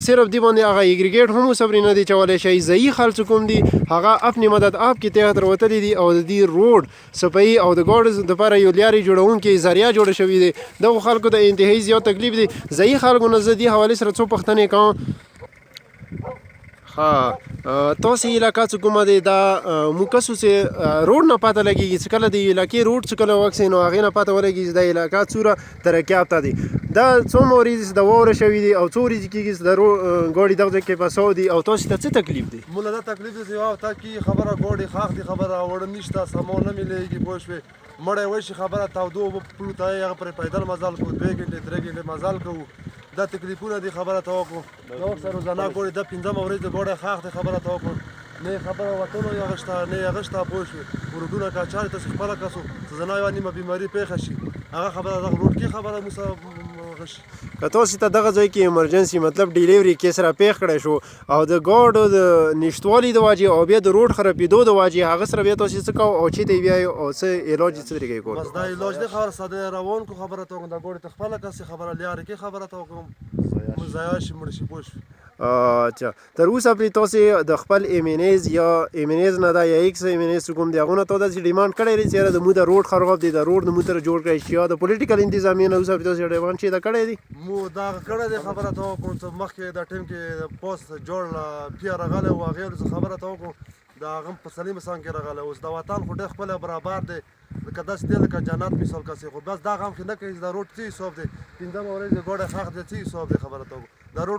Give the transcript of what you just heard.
صرف دی باندې هغه اګریګیټ هم صبر نه دی چولی شي. ضعیف خلک کوم دي هغه اپنی مدد آپ کې تحت وتلی دي او د دې روډ صفایي او د ګاډو دپاره یو لارې جوړونکې ذریعه جوړه شوې دی. دغو خلکو ته انتهایي زیات تکلیف دی. ضعیف خلکو نه زه دې حوالې سره څو پوښتنې کوم. تاسې علاقه چې کومه دی دا موږ کسو چې روډ نه پته لګېږي چې کله د علاقې روډ چې کله وکسي نو هغې نه پته ولګېږي چې دا علاقه څومره ترقي یافته دی. دا څومره ورځې چې د واوره شوي دي او څو ورځې کېږي چې د ګاډي دغه ځای کې پسو دي او تاسې ته څه تکلیف دی؟ مولا دا تکلیف دی چې یوه هفته کې خبره ګاډي خاښ دي خبره وړه نشته سامان نه میلېږي پوه شوې مړی وشي خبره تاوده اوبه پلو ته هغه پرې پیدل مزل کوو 2 ګنټې 3 ګنټې مزل کوو. دا تکلیفونه دي خبره ته وکړو. دا ورسره روزانه ګاډي دا 5مه ورځ د ګاډی خاښ دی خبره ته وکړو. نه یې خبره وتلو یې غشته نه یې غشته پوه شوې روډونه که چارې تاسې خپله کسو چې زنا یوه نیمه بیماري پېښه شي هغه خبره دغه روډ کې خبره موسه غشي. که تاسې ته دغه ځای کې ایمرجنسي مطلب ډیلیوري کیس را پېښ کړی شو او د ګاډو د نشتوالي د وجې او بیا د روډ خرابېدو د وجې هغه سره بیا تاسې څه کوو او چېرته یې بیایو او څه علاج یې څه طریقې کوو؟ بس دا علاج دی خبره ساده روان کو خبره ته وکړم دا ګاډي ته خپله کسې خبره لیارې کې خبره ته وکړم ضایع شي مړه شي پوه شوې. اچھا تر اوسه پرې تاسې د خپل ایمینیز یا ایمینیز نه دا یا ایکس ایمینیز کوم دی هغو نه تا داسې ډیمانډ کړی دی چې یاره د مو دا روډ خراب دی دا روډ د مو سره جوړ کړی شي یا د پولیټیکل انتظامیې نه اوسه پرې تاسې ډیمانډ چې دا کړی دی؟ مو دا کړی دی خبره ته وکړم چې مخکې دا ټایم کې پوست جوړ پیا راغلی و هغې ورځې خبره ته وکړم د هغه په سلیم سان کې راغلی اوس د وطن خو ډېر خپله برابر دی لکه داسې دی لکه جنت مثال کسې خو بس دا غم کې نه کوي چې دا روډ څه حساب دی 5مه ورځ د ګاډی خاښ دی څه حساب دی خبره ته وکړو دا روډ